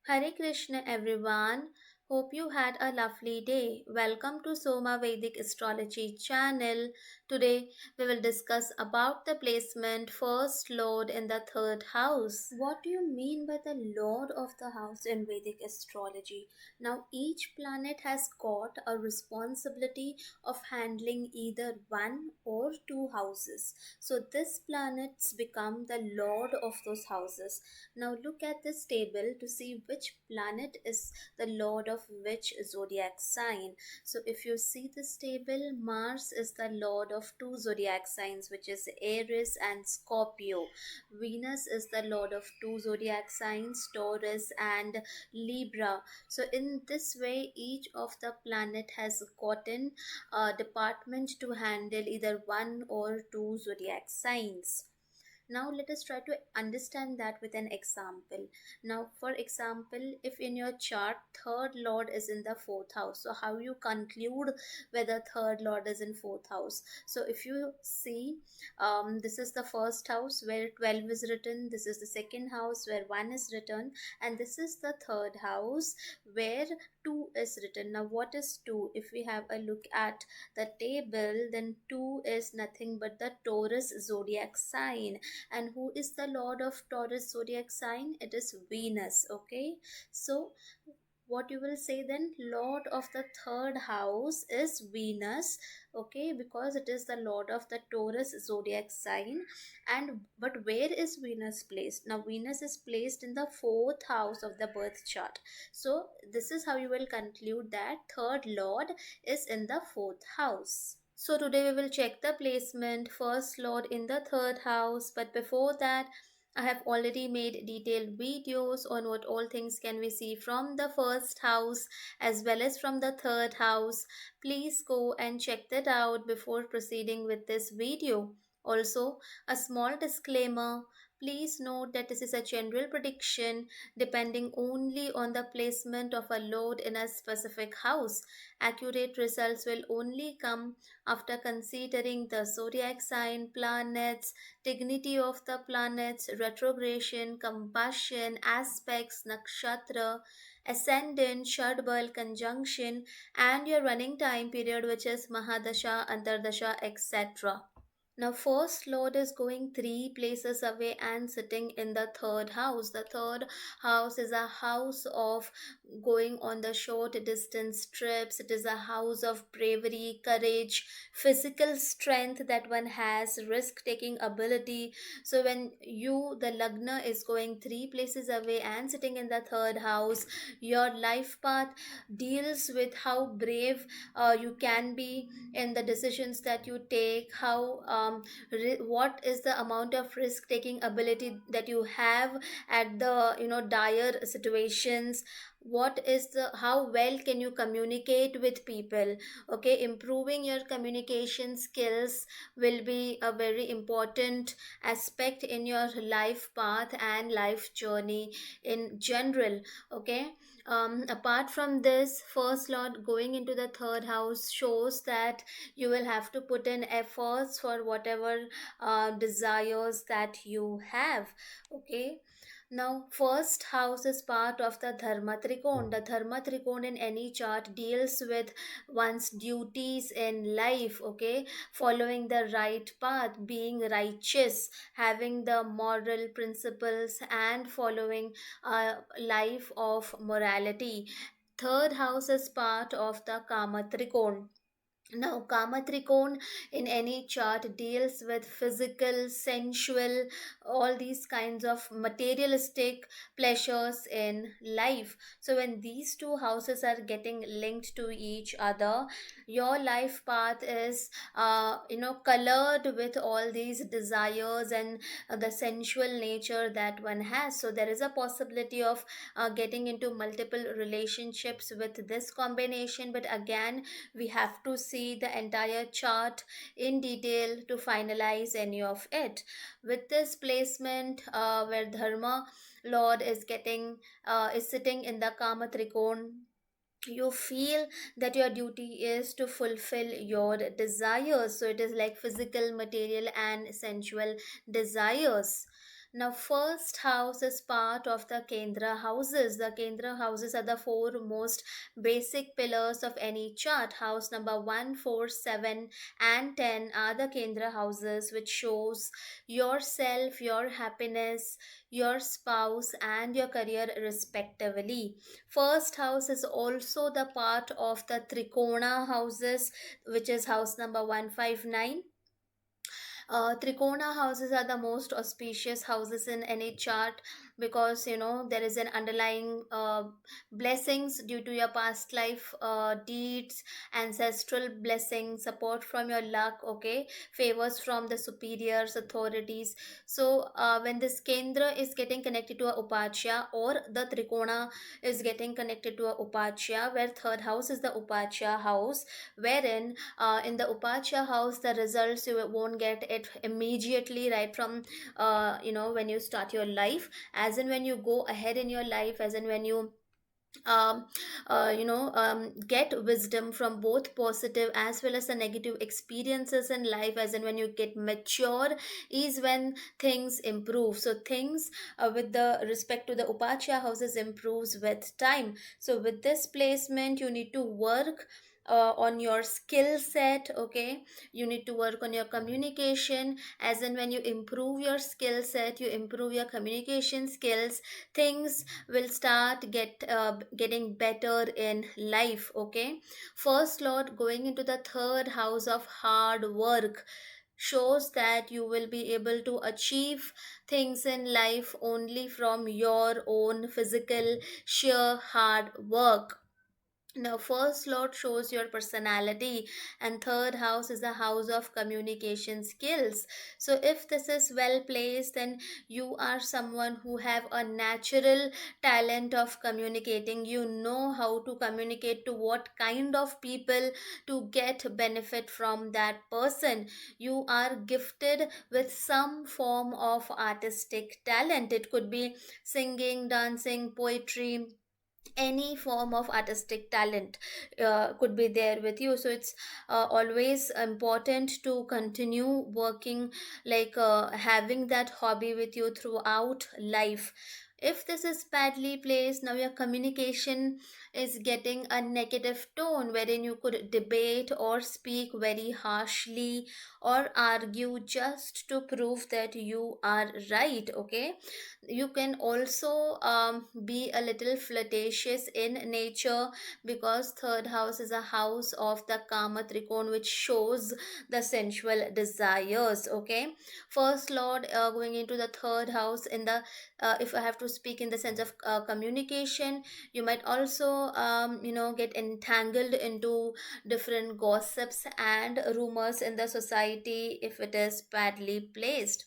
Hare Krishna everyone. Hope you had a lovely day. Welcome to Soma Vedic Astrology channel. Today we will discuss about the placement first lord in the third house. What do you mean by the lord of the house in Vedic astrology? Now each planet has got a responsibility of handling either one or two houses. So this planets become the lord of those houses. Now look at this table to see which planet is the lord of which zodiac sign. So if you see this table, Mars is the lord of two zodiac signs, which is Aries and Scorpio. Venus is the lord of two zodiac signs, Taurus and Libra. So in this way, each of the planet has gotten a department to handle either one or two zodiac signs. Now let us try to understand that with an example. Now for example, if in your chart third lord is in the fourth house, so how you conclude whether third lord is in fourth house? So if you see, this is the first house where 12 is written, this is the second house where 1 is written, and this is the third house where 2 is written. Now what is 2? If we have a look at the table, then 2 is nothing but the Taurus zodiac sign. And who is the lord of Taurus zodiac sign? It is Venus. Okay, so what you will say then, lord of the third house is Venus. Okay, because it is the lord of the Taurus zodiac sign. And but where is Venus placed? Now Venus is placed in the fourth house of the birth chart. So this is how you will conclude that third lord is in the fourth house. So today we will check the placement first lord in the third house. But before that, I have already made detailed videos on what all things can we see from the first house as well as from the third house. Please go and check that out before proceeding with this video. Also, a small disclaimer. Please note that this is a general prediction depending only on the placement of a lord in a specific house. Accurate results will only come after considering the zodiac sign, planets, dignity of the planets, retrogression, compassion, aspects, nakshatra, ascendant, shadbal, conjunction, and your running time period, which is Mahadasha, Antardasha, etc. Now, first lord is going three places away and sitting in the third house. The third house is a house of going on the short distance trips. It is a house of bravery, courage, physical strength that one has, risk taking ability. So, when you, the Lagna, is going three places away and sitting in the third house, your life path deals with how brave you can be in the decisions that you take, how what is the amount of risk taking ability that you have at the dire situations, what is the how well can you communicate with people. Okay, improving your communication skills will be a very important aspect in your life path and life journey in general. Okay, apart from this, first lord going into the third house shows that you will have to put in efforts for whatever desires that you have. Okay, now first house is part of the dharma trikon. The dharma trikon in any chart deals with one's duties in life. Okay, following the right path, being righteous, having the moral principles, and following a life of morality. Third house is part of the kama trikon. Now, Kama Trikon in any chart deals with physical, sensual, all these kinds of materialistic pleasures in life. So, when these two houses are getting linked to each other, your life path is, colored with all these desires and the sensual nature that one has. So, there is a possibility of getting into multiple relationships with this combination, but again, we have to see the entire chart in detail to finalize any of it. With this placement, where Dharma Lord is getting is sitting in the Kama Trikon, you feel that your duty is to fulfill your desires. So it is like physical, material, and sensual desires. Now, first house is part of the Kendra houses. The Kendra houses are the four most basic pillars of any chart. House number 1, 4, 7, and 10 are the Kendra houses, which shows yourself, your happiness, your spouse, and your career, respectively. First house is also the part of the Trikona houses, which is house number 159. Trikona houses are the most auspicious houses in any chart because there is an underlying blessings due to your past life deeds, ancestral blessings, support from your luck, okay, favors from the superiors, authorities. So when this Kendra is getting connected to a Upachya, or the Trikona is getting connected to a Upachya, where third house is the Upachya house, wherein in the Upachya house the results you won't get it immediately right from when you start your life, as in when you go ahead in your life, as in when you um, get wisdom from both positive as well as the negative experiences in life, as in when you get mature is when things improve. So things with the respect to the Upachya houses improves with time. So with this placement you need to work on your skill set, okay, you need to work on your communication, as in when you improve your skill set, you improve your communication skills, things will start getting better in life, okay. First lord going into the third house of hard work shows that you will be able to achieve things in life only from your own physical sheer hard work. Now, first lord shows your personality, and third house is the house of communication skills. So, if this is well placed, then you are someone who have a natural talent of communicating. You know how to communicate to what kind of people to get benefit from that person. You are gifted with some form of artistic talent. It could be singing, dancing, poetry, any form of artistic talent could be there with you. So it's always important to continue working, like having that hobby with you throughout life. If this is badly placed, now your communication is getting a negative tone, wherein you could debate or speak very harshly or argue just to prove that you are right, okay. You can also be a little flirtatious in nature, because third house is a house of the Kama Trikon, which shows the sensual desires, okay. First lord going into the third house in the if I have to speak in the sense of communication, you might also get entangled into different gossips and rumors in the society if it is badly placed.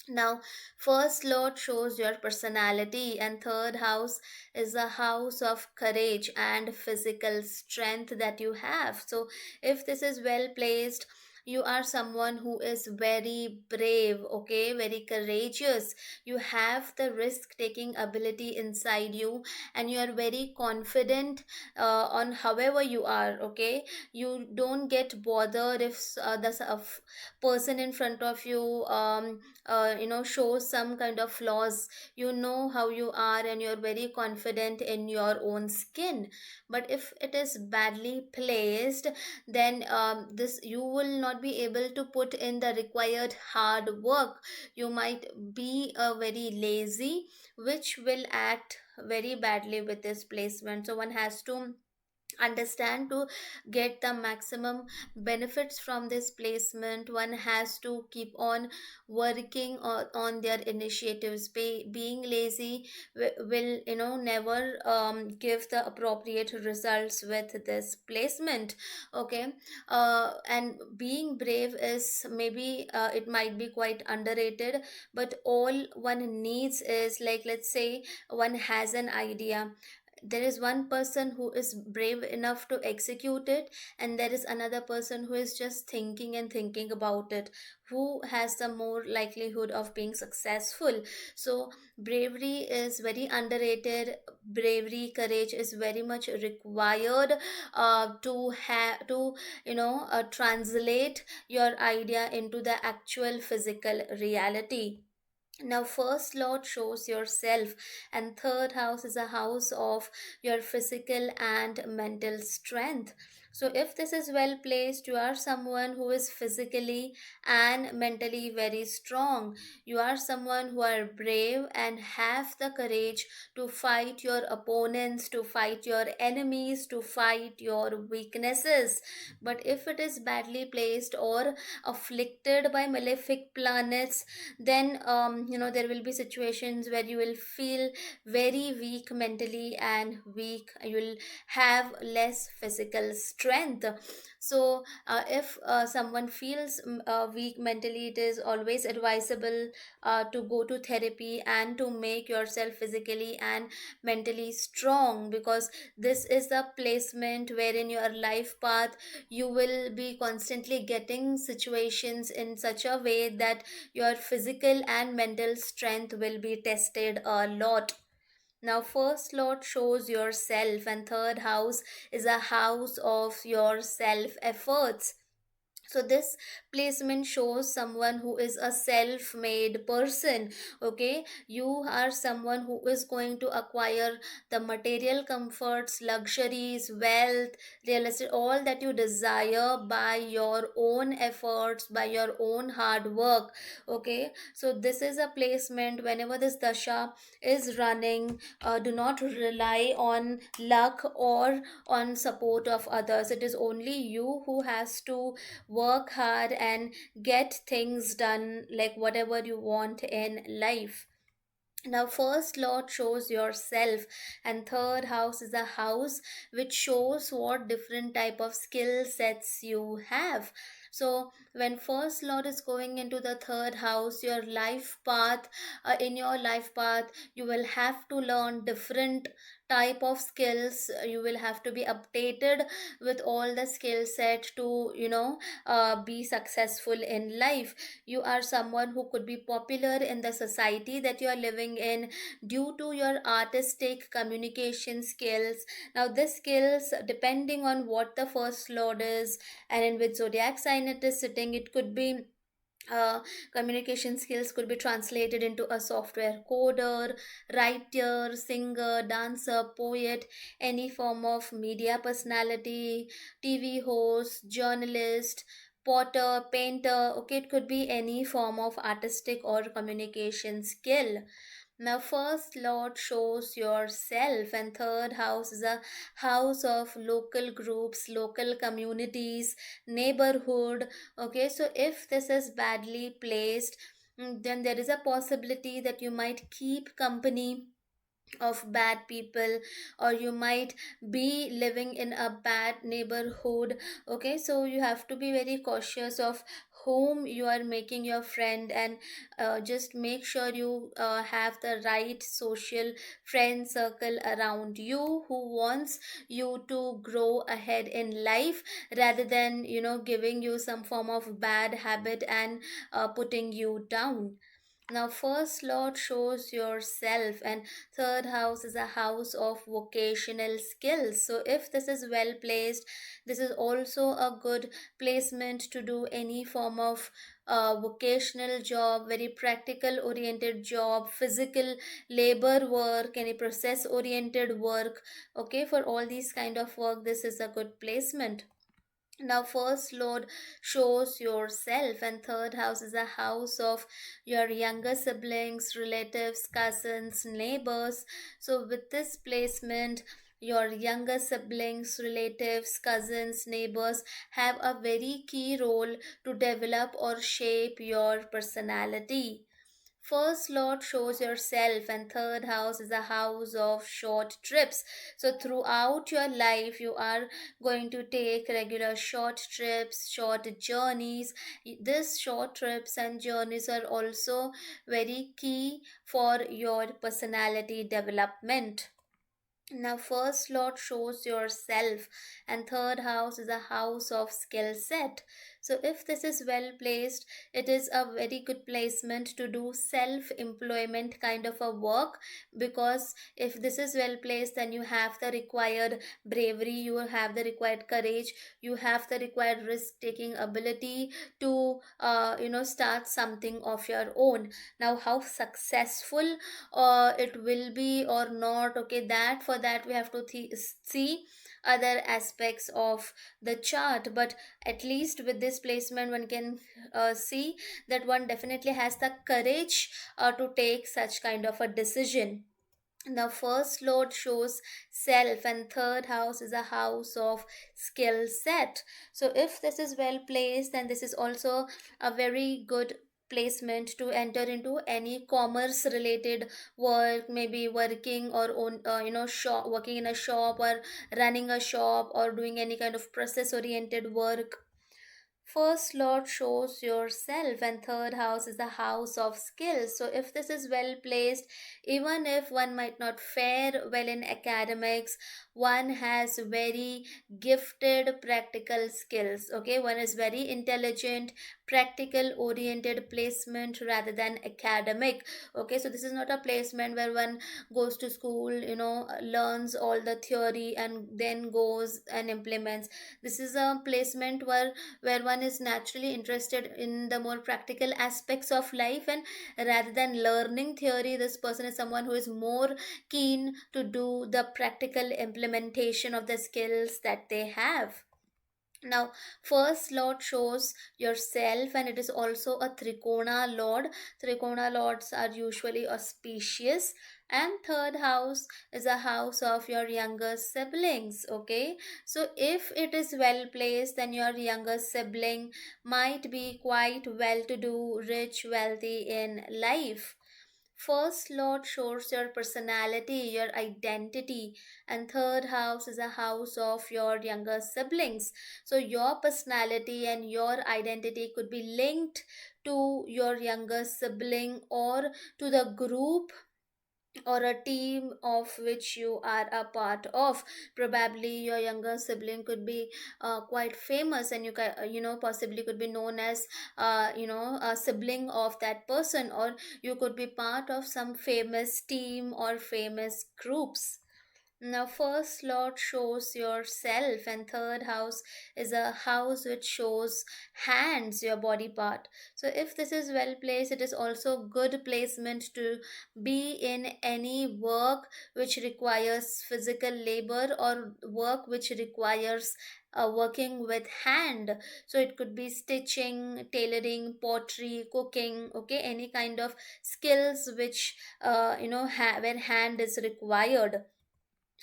Now, first lord shows your personality, and third house is a house of courage and physical strength that you have. So, if this is well placed, you are someone who is very brave, okay, very courageous. You have the risk taking ability inside you, and you are very confident on however you are, okay. You don't get bothered if the person in front of you shows some kind of flaws. You know how you are, and you're very confident in your own skin. But if it is badly placed, then this you will not be able to put in the required hard work. You might be very lazy, which will act very badly with this placement. So one has to understand, to get the maximum benefits from this placement, one has to keep on working on their initiatives. Being lazy will never give the appropriate results with this placement, okay. And being brave is maybe it might be quite underrated, but all one needs is, like, let's say one has an idea, there is one person who is brave enough to execute it, and there is another person who is just thinking and thinking about it, who has the more likelihood of being successful. So bravery is very underrated. Bravery, courage is very much required to have to translate your idea into the actual physical reality. Now, first lord shows yourself, and third house is a house of your physical and mental strength. So, if this is well placed, you are someone who is physically and mentally very strong. You are someone who are brave and have the courage to fight your opponents, to fight your enemies, to fight your weaknesses. But if it is badly placed or afflicted by malefic planets, then there will be situations where you will feel very weak mentally and weak. You will have less physical strength. So if someone feels weak mentally, it is always advisable to go to therapy and to make yourself physically and mentally strong, because this is the placement where in your life path you will be constantly getting situations in such a way that your physical and mental strength will be tested a lot. Now, first lord shows yourself, and third house is a house of your self efforts. So this placement shows someone who is a self made person. Okay, you are someone who is going to acquire the material comforts, luxuries, wealth, real estate, all that you desire by your own efforts, by your own hard work. Okay, so this is a placement. Whenever this dasha is running, do not rely on luck or on support of others. It is only you who has to work hard and get things done, like whatever you want in life. Now, first lord shows yourself, and third house is a house which shows what different type of skill sets you have. So when first lord is going into the third house, your life path, in your life path you will have to learn different type of skills. You will have to be updated with all the skill set to be successful in life. You are someone who could be popular in the society that you are living in due to your artistic communication skills. Now this skills, depending on what the first lord is and in which zodiac sign it is sitting, it could be uh, communication skills could be translated into a software coder, writer, singer, dancer, poet, any form of media personality, TV host, journalist, potter, painter. Okay, it could be any form of artistic or communication skill. Now, first lord shows yourself, and third house is a house of local groups, local communities, neighborhood. Okay, so if this is badly placed, then there is a possibility that you might keep company of bad people, or you might be living in a bad neighborhood. Okay, so you have to be very cautious of whom you are making your friend, and just make sure you have the right social friend circle around you who wants you to grow ahead in life, rather than giving you some form of bad habit and putting you down. Now, first lord shows yourself, and third house is a house of vocational skills. So, if this is well placed, this is also a good placement to do any form of vocational job, very practical oriented job, physical labor work, any process oriented work. Okay, for all these kind of work, this is a good placement. Now, first lord shows yourself, and third house is a house of your younger siblings, relatives, cousins, neighbors. So, with this placement, your younger siblings, relatives, cousins, neighbors have a very key role to develop or shape your personality. First lord shows yourself, and third house is a house of short trips. So throughout your life you are going to take regular short trips, short journeys. These short trips and journeys are also very key for your personality development. Now, first lord shows yourself, and third house is a house of skill set. So if this is well placed, it is a very good placement to do self employment kind of a work, because if this is well placed, then you have the required bravery, you have the required courage, you have the required risk taking ability to start something of your own. Now, how successful it will be or not, okay, that for that we have to see other aspects of the chart. But at least with this placement, one can see that one definitely has the courage to take such kind of a decision. The first lord shows self, and third house is a house of skill set. So if this is well placed, then this is also a very good placement to enter into any commerce related work, maybe working or own shop, working in a shop, or running a shop, or doing any kind of process oriented work. First lord shows yourself, and third house is the house of skills. So if this is well placed, even if one might not fare well in academics, one has very gifted practical skills. Okay, one is very intelligent, practical oriented placement rather than academic. Okay, so this is not a placement where one goes to school, learns all the theory and then goes and implements. This is a placement where one is naturally interested in the more practical aspects of life, and rather than learning theory, this person is someone who is more keen to do the practical implementation of the skills that they have. Now, first lord shows yourself, and it is also a trikona lord. Trikona lords are usually auspicious. And third house is a house of your younger siblings. Okay, so if it is well placed, then your younger sibling might be quite well to do, rich, wealthy in life. First lord shows your personality, your identity, and third house is a house of your younger siblings. So your personality and your identity could be linked to your younger sibling, or to the group or a team of which you are a part of. Probably your younger sibling could be quite famous, and possibly could be known as a sibling of that person, or you could be part of some famous team or famous groups. Now, first lord shows yourself, and third house is a house which shows hands, your body part. So, if this is well placed, it is also good placement to be in any work which requires physical labor, or work which requires working with hand. So, it could be stitching, tailoring, pottery, cooking, okay, any kind of skills which where hand is required.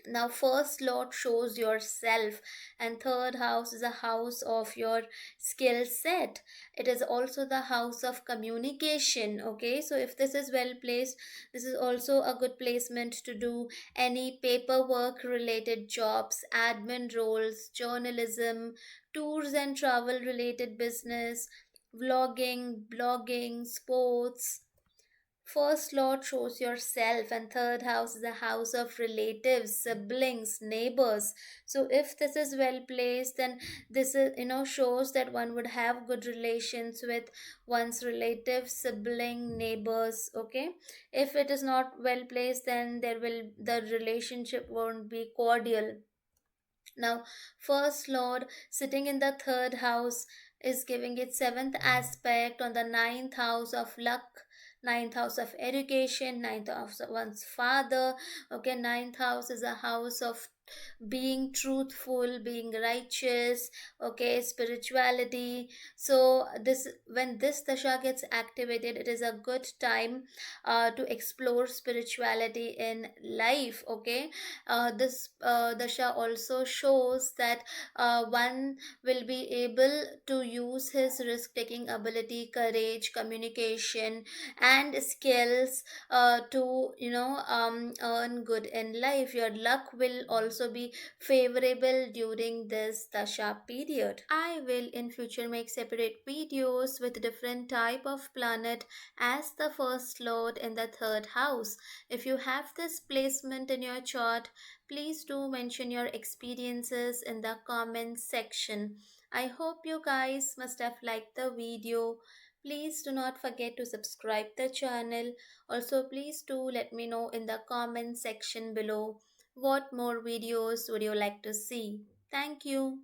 Now, first lord shows yourself, and third house is a house of your skill set. It is also the house of communication. Okay, so if this is well placed, this is also a good placement to do any paperwork related jobs, admin roles, journalism, tours and travel related business, vlogging, blogging, sports. First lord shows yourself, and third house is the house of relatives, siblings, neighbors. So if this is well placed, then this is shows that one would have good relations with one's relatives, sibling, neighbors. Okay, if it is not well placed, then the relationship won't be cordial. Now, first lord sitting in the third house is giving it seventh aspect on the ninth house of luck, ninth house of education, ninth house of one's father. Okay, ninth house is a house of being truthful, being righteous, okay, spirituality. So this, when this dasha gets activated, it is a good time to explore spirituality in life. Okay, this dasha also shows that one will be able to use his risk taking ability, courage, communication, and skills to earn good in life. Your luck will also be favorable during this dasha period. I will in future make separate videos with different type of planet as the first lord in the third house. If you have this placement in your chart, please do mention your experiences in the comments section. I hope you guys must have liked the video. Please do not forget to subscribe the channel. Also, please do let me know in the comment section below what more videos would you like to see. Thank you.